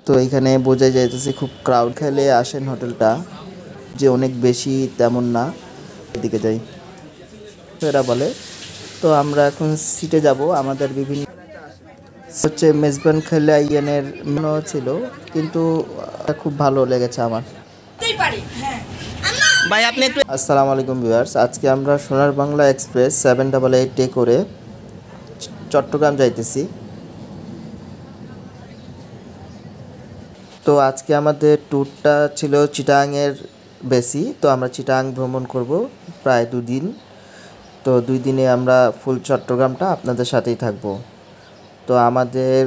তো এখানে বোঝা যাইতেছে খুব ক্রাউড। খেলে আসেন হোটেলটা যে অনেক বেশি তেমন না, এদিকে যাই তো এরা বলে। তো আমরা এখন সিটে যাব। আমাদের বিভিন্ন হচ্ছে মেজবান খাইলাইয়ানের মেনু ছিল, কিন্তু খুব ভালো লেগেছে আমার। ভাই আপনি একটু আসসালামু আলাইকুম ভিউয়ার্স, আজকে আমরা সোনার বাংলা এক্সপ্রেস 788 করে চট্টগ্রাম যাইতেছি। তো আজকে আমাদের ট্যুরটা ছিল চিটাগাংয়ের বেশি। তো আমরা চিটাগাং ভ্রমণ করব প্রায় 2 দিন। তো 2 দিনে আমরা ফুল চট্টগ্রামটা আপনাদের সাথেই থাকবো। তো আমাদের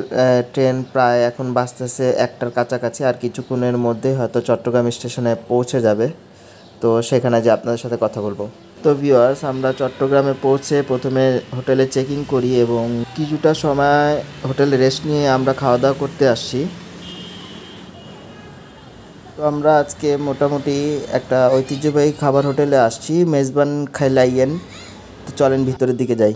ট্রেন প্রায় এখন বাজতেছে 1টার কাছাকাছি, আর কিছুক্ষণের মধ্যে হয়তো চট্টগ্রাম স্টেশনে পৌঁছে যাবে। তো সেখানে যে আপনাদের সাথে কথা বলবো। তো ভিউয়ার্স, আমরা চট্টগ্রামে পৌঁছে প্রথমে হোটেলে চেকিং করি এবং কিছুটা সময় হোটেলে রেস্ট নিয়ে আমরা খাওয়া দাওয়া করতে আসছি। তো আমরা আজকে মোটামুটি একটা ঐতিহ্যবাহী খাবার হোটেলে আসছি, মেজবান খাইলাইয়েন। তো চলেন ভিতরের দিকে যাই।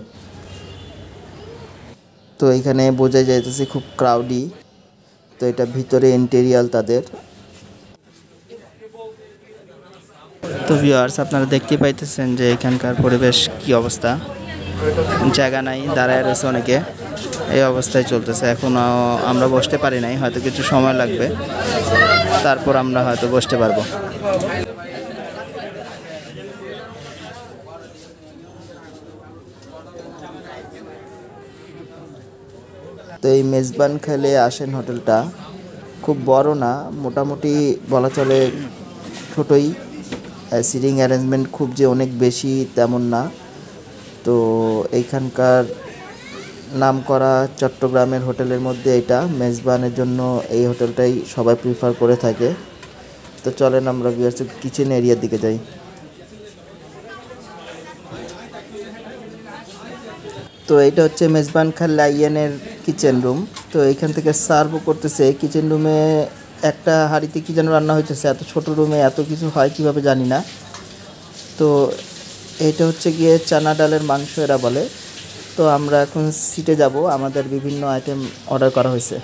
তো এইখানে বোঝা যাইতেছে খুব ক্রাউডি। তো এটা ভিতরে ইন্টেরিয়াল তাদের। তো ভিউয়ার্স, আপনারা দেখতে পাইতেছেন যে এখানকার পরিবেশ কি অবস্থা। জায়গা নাই, দাঁড়ায় রয়েছে অনেকে, এই অবস্থায় চলতেছে। এখনও আমরা বসতে পারি নাই, হয়তো কিছু সময় লাগবে, তারপর আমরা হয়তো বসতে পারবো। তো এই মেজবান খেলে আসেন হোটেলটা খুব বড় না, মোটামুটি বলা চলে ছোটোই। সিটিং অ্যারেঞ্জমেন্ট খুব যে অনেক বেশি তেমন না। তো এইখানকার নামকরা চট্টগ্রামের হোটেলের মধ্যে এটা মেজবানের জন্য এই হোটেলটাই সবাই প্রিফার করে থাকে। তো চলেন আমরা কিচেন এরিয়ার দিকে যাই। তো এটা হচ্ছে মেজবান খাইলাইয়েনের কিচেন রুম। তো এইখান থেকে সার্ভও করতেছে। কিচেন রুমে একটা হাঁড়িতে কী যেন রান্না হইতেছে। এত ছোট রুমে এত কিছু হয় কিভাবে জানি না। তো এটা হচ্ছে গিয়ে চানা ডালের মাংস এরা বলে। তো আমরা এখন সিটে যাব। আমাদের বিভিন্ন আইটেম অর্ডার করা হয়েছে।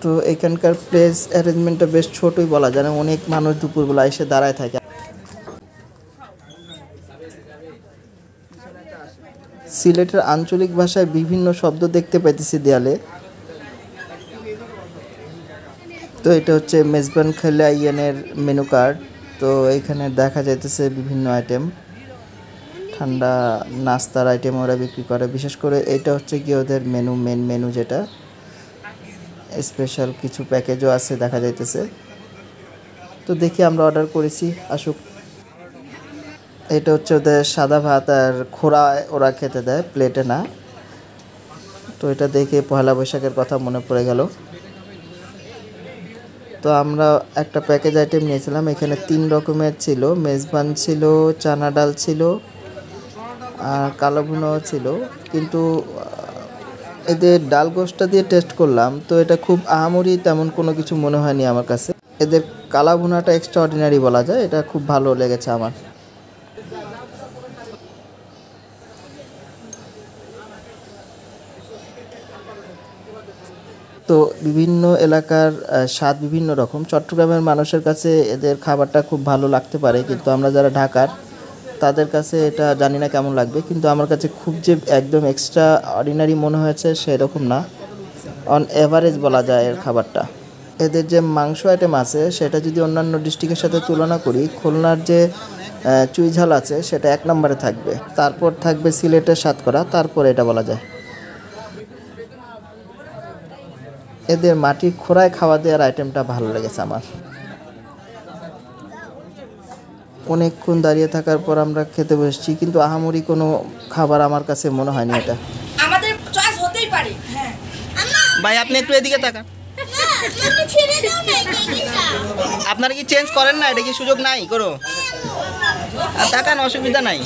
তো এখানকার প্লেস অ্যারেঞ্জমেন্টটা বেশ ছোটই বলা যায়, অনেক মানুষ দুপুরবেলা এসে দাঁড়ায় থাকে। সিলেটের আঞ্চলিক ভাষায় বিভিন্ন শব্দ দেখতে পাইতেছি দেয়ালে। তো এটা হচ্ছে মেজবান খাইলাইয়েনের মেনু কার্ড। তো এইখানে দেখা যাইতেছে বিভিন্ন আইটেম, ঠান্ডা নাস্তার আইটেম ওরা বিক্রি করে। বিশেষ করে এটা হচ্ছে কি ওদের মেন মেনু, যেটা স্পেশাল কিছু প্যাকেজও আছে দেখা যাইতেছে। তো দেখি আমরা অর্ডার করেছি, আসুক। এটা হচ্ছে ওদের সাদা ভাত আর খোড়া ওরা খেতে দেয়, প্লেটে না। তো এটা দেখে পয়লা বৈশাখের কথা মনে পড়ে গেল। তো আমরা একটা প্যাকেজ আইটেম নিয়েছিলাম। এখানে 3 রকমের ছিল, মেজবান ছিল, চানা ডাল ছিল, আর কালো ভুনাও ছিল। কিন্তু এদের ডাল গোশটা দিয়ে টেস্ট করলাম, তো এটা খুব আহামরি তেমন কোনো কিছু মনে হয়নি আমার কাছে। এদের কালা ভুনাটা এক্সট্রা অর্ডিনারি বলা যায়, এটা খুব ভালো লেগেছে আমার। তো বিভিন্ন এলাকার স্বাদ বিভিন্ন রকম। চট্টগ্রামের মানুষের কাছে এদের খাবারটা খুব ভালো লাগতে পারে, কিন্তু আমরা যারা ঢাকার তাদের কাছে এটা জানি না কেমন লাগবে। কিন্তু আমার কাছে খুব যে একদম এক্সট্রা অর্ডিনারি মনে হয়েছে সেরকম না, অন এভারেজ বলা যায় এর খাবারটা। এদের যে মাংস আইটেম আছে সেটা যদি অন্যান্য ডিস্ট্রিক্টের সাথে তুলনা করি, খুলনার যে চুই ঝাল আছে সেটা 1 নম্বরে থাকবে, তারপর থাকবে সিলেটের সাতকরা, তারপর এটা বলা যায়। এদের মাটির খোড়ায় খাওয়া দেওয়ার আইটেমটা ভালো লেগেছে আমার। অনেকক্ষণ দাঁড়িয়ে থাকার পর আমরা খেতে বসেছি, কিন্তু আহামরি কোনো খাবার আমার কাছে মনে হয়নি এটা। আমাদের চয়েস হতেই পারে। হ্যাঁ ভাই আপনি একটু এদিকে তাকান। আপনারা কি চেঞ্জ করেন না? এটা কি সুযোগ নাই করো? তাকান, অসুবিধা নাই।